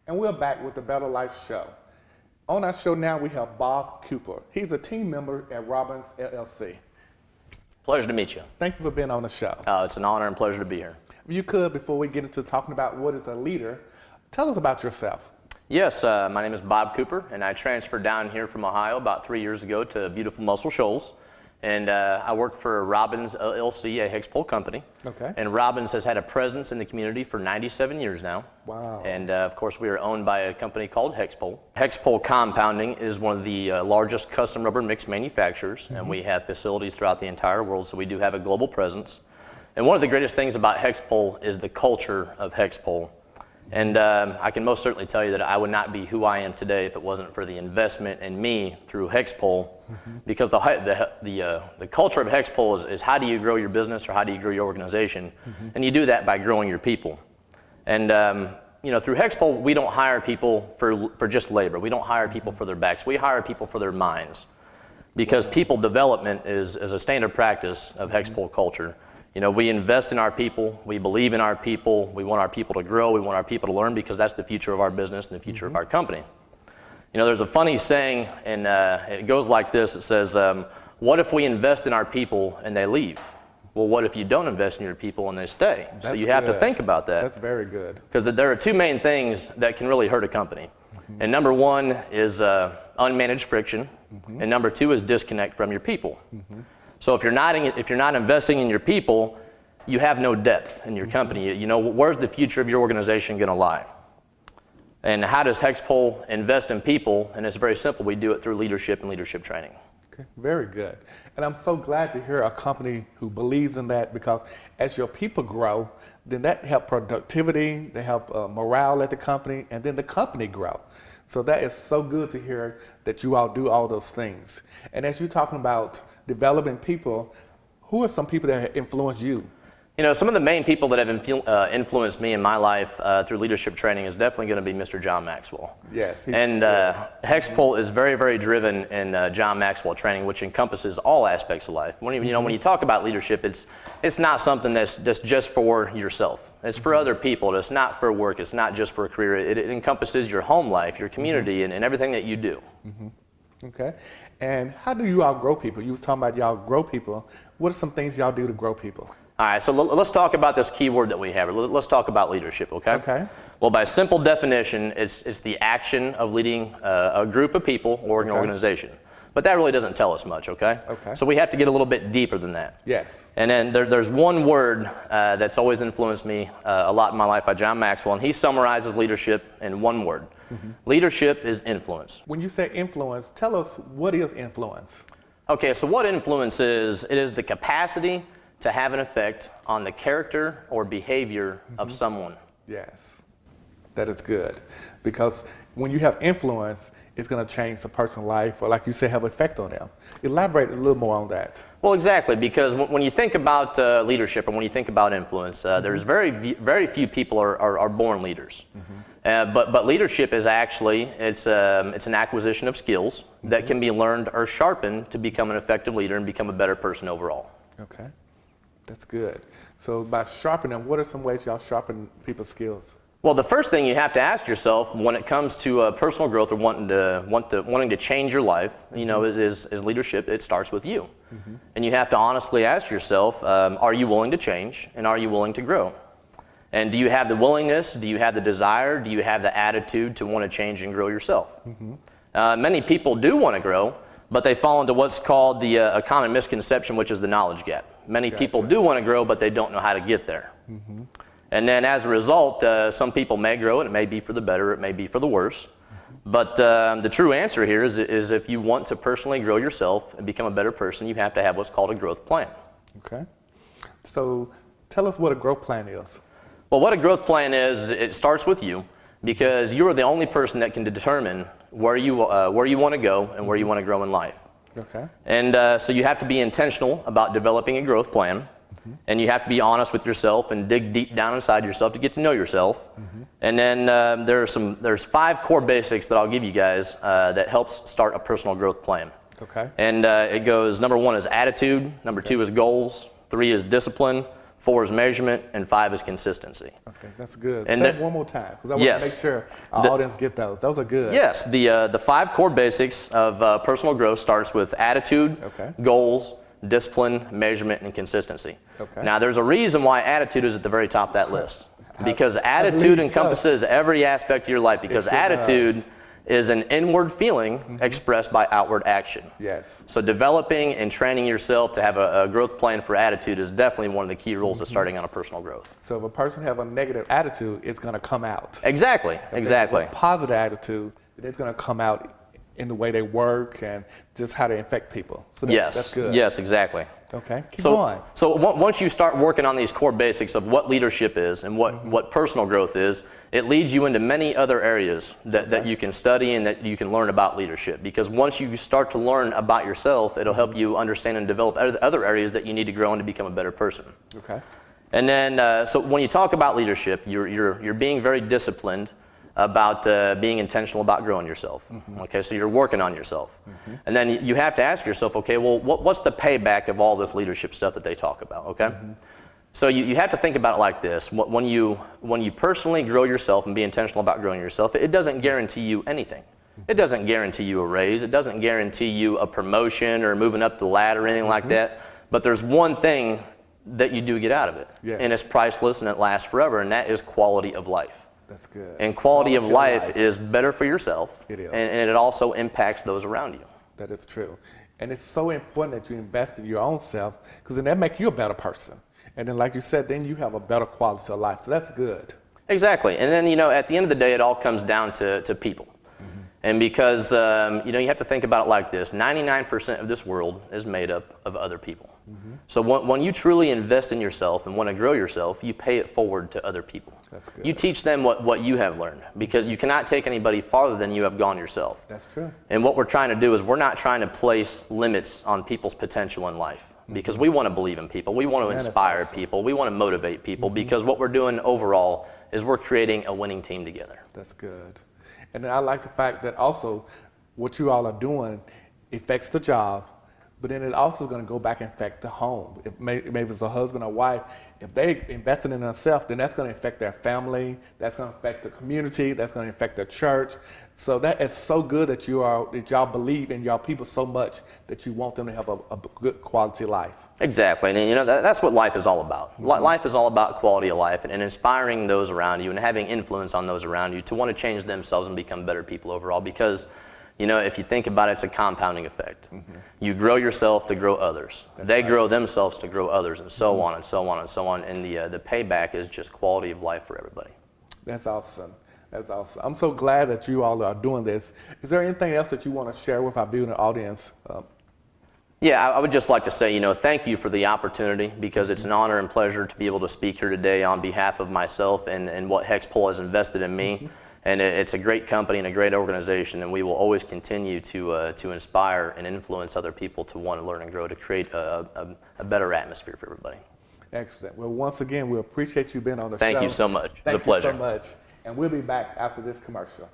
and we're back with the Better Life Show. On our show now we have Bob Cooper. He's a team member at Robbins LLC. Pleasure to meet you. Thank you for being on the show. It's an honor and pleasure to be here. If you could, before we get into talking about what is a leader, tell us about yourself. Yes, my name is Bob Cooper, and I transferred down here from Ohio about 3 years ago to beautiful Muscle Shoals. And I work for Robbins LLC, a HEXPOL company. Okay. And Robbins has had a presence in the community for 97 years now. Wow. And of course, we are owned by a company called HEXPOL. HEXPOL Compounding is one of the largest custom rubber mix manufacturers, and we have facilities throughout the entire world, so we do have a global presence. And one of the greatest things about HEXPOL is the culture of HEXPOL. And I can most certainly tell you that I would not be who I am today if it wasn't for the investment in me through HEXPOL, because the culture of HEXPOL is how do you grow your business or how do you grow your organization, and you do that by growing your people. And you know, through HEXPOL, we don't hire people for just labor. We don't hire people for their backs. We hire people for their minds, because people development is a standard practice of HEXPOL culture. You know, we invest in our people, we believe in our people, we want our people to grow, we want our people to learn, because that's the future of our business and the future of our company. You know, there's a funny saying, and it goes like this. It says, what if we invest in our people and they leave? Well, what if you don't invest in your people and they stay? So you have to think about that. That's very good. Because there are two main things that can really hurt a company. And number one is unmanaged friction, and number two is disconnect from your people. So if you're not investing in your people, you have no depth in your company. You know, where's the future of your organization going to lie? And how does HEXPOL invest in people? And it's very simple. We do it through leadership and leadership training. Okay, very good. And I'm so glad to hear a company who believes in that, because as your people grow, then that helps productivity, they help morale at the company, and then the company grow. So that is so good to hear that you all do all those things. And as you're talking about developing people, who are some people that have influenced you? You know, some of the main people that have influenced me in my life through leadership training is definitely going to be Mr. John Maxwell. Yes. And HEXPOL is very, very driven in John Maxwell training, which encompasses all aspects of life. When you talk about leadership, it's not something that's just for yourself. It's for other people. It's not for work. It's not just for a career. It encompasses your home life, your community, and everything that you do. Okay. And how do you all grow people? You was talking about y'all grow people. What are some things y'all do to grow people? All right, so let's talk about this key word that we have. Let's talk about leadership, okay? Okay. Well, by simple definition, it's the action of leading a group of people or an organization. But that really doesn't tell us much, okay? Okay. So we have to get a little bit deeper than that. Yes. And then there's one word that's always influenced me a lot in my life by John Maxwell, and he summarizes leadership in one word. Leadership is influence. When you say influence, tell us, what is influence? Okay, so what influence is, it is the capacity to have an effect on the character or behavior of someone. Yes, that is good. Because when you have influence, it's going to change the person's life, or like you say, have an effect on them. Elaborate a little more on that. Well, exactly, because when you think about leadership and when you think about influence, there's very few people are born leaders. But leadership is actually, it's an acquisition of skills that can be learned or sharpened to become an effective leader and become a better person overall. Okay, that's good. So by sharpening, what are some ways y'all sharpen people's skills? Well, the first thing you have to ask yourself when it comes to personal growth or wanting to change your life, you know, is leadership. It starts with you, and you have to honestly ask yourself: are you willing to change, and are you willing to grow? And do you have the willingness? Do you have the desire? Do you have the attitude to want to change and grow yourself? Many people do want to grow, but they fall into what's called a common misconception, which is the knowledge gap. Many people do want to grow, but they don't know how to get there. And then as a result, some people may grow, and it may be for the better, it may be for the worse. But the true answer here is if you want to personally grow yourself and become a better person, you have to have what's called a growth plan. Okay. So tell us what a growth plan is. Well, what a growth plan is, it starts with you, because you are the only person that can determine where you want to go and where you want to grow in life. Okay. And so you have to be intentional about developing a growth plan. And you have to be honest with yourself and dig deep down inside yourself to get to know yourself. And then there's 5 core basics that I'll give you guys that helps start a personal growth plan. Okay. And it goes, number 1 is attitude, number 2 is goals, 3 is discipline, 4 is measurement, and 5 is consistency. Okay, that's good. And Say it one more time, because I want yes. to make sure our audience get those. Those are good. Yes, the 5 core basics of personal growth starts with attitude, Okay. goals, discipline, measurement, and consistency. Okay. Now, there's a reason why attitude is at the very top of that list. Because believe attitude so. encompasses every aspect of your life, because sure attitude is an inward feeling expressed by outward action. Yes. So developing and training yourself to have a growth plan for attitude is definitely one of the key rules of starting on a personal growth. So if a person have a negative attitude, it's going to come out. Exactly, If they exactly. have a positive attitude, then it's going to come out in the way they work and just how they affect people. So that's good. Yes, exactly. Okay, keep going. So once you start working on these core basics of what leadership is and what personal growth is, it leads you into many other areas that you can study and that you can learn about leadership. Because once you start to learn about yourself, it'll help you understand and develop other areas that you need to grow in to become a better person. Okay. And then, so when you talk about leadership, you're being very disciplined about being intentional about growing yourself. Okay, so you're working on yourself. And then you have to ask yourself, okay, well, what's the payback of all this leadership stuff that they talk about, okay? So you have to think about it like this. When you personally grow yourself and be intentional about growing yourself, it doesn't guarantee you anything. It doesn't guarantee you a raise. It doesn't guarantee you a promotion or moving up the ladder or anything like that. But there's one thing that you do get out of it. Yes. And it's priceless and it lasts forever, and that is quality of life. That's good. And quality of life is better for yourself. It is. And it also impacts those around you. That is true. And it's so important that you invest in your own self, because then that makes you a better person. And then, like you said, then you have a better quality of life. So that's good. Exactly. And then, at the end of the day, it all comes down to people. And because, you have to think about it like this. 99% of this world is made up of other people. So when you truly invest in yourself and want to grow yourself, you pay it forward to other people. That's good. You teach them what you have learned, because you cannot take anybody farther than you have gone yourself. That's true. And what we're trying to do is we're not trying to place limits on people's potential in life, because we want to believe in people. We want to inspire people. We want to motivate people, because what we're doing overall is we're creating a winning team together. That's good. And then I like the fact that also what you all are doing affects the job, but then it also is going to go back and affect the home. If maybe it's a husband or wife, if they invested in themselves, then that's going to affect their family, that's going to affect the community, that's going to affect the church. So that is so good that y'all believe in y'all people so much that you want them to have a good quality life. Exactly, and that's what life is all about. Life is all about quality of life and inspiring those around you and having influence on those around you to want to change themselves and become better people overall, because if you think about it, it's a compounding effect. You grow yourself to grow others. They grow themselves to grow others, and so on and so on and so on, and the payback is just quality of life for everybody. That's awesome. That's awesome. I'm so glad that you all are doing this. Is there anything else that you want to share with our viewing audience? Yeah, I would just like to say, thank you for the opportunity, because it's an honor and pleasure to be able to speak here today on behalf of myself and what HEXPOL has invested in me. And it's a great company and a great organization, and we will always continue to inspire and influence other people to want to learn and grow to create a better atmosphere for everybody. Excellent. Well, once again, we appreciate you being on the show. Thank you so much. It's a pleasure. Thank you so much. And we'll be back after this commercial.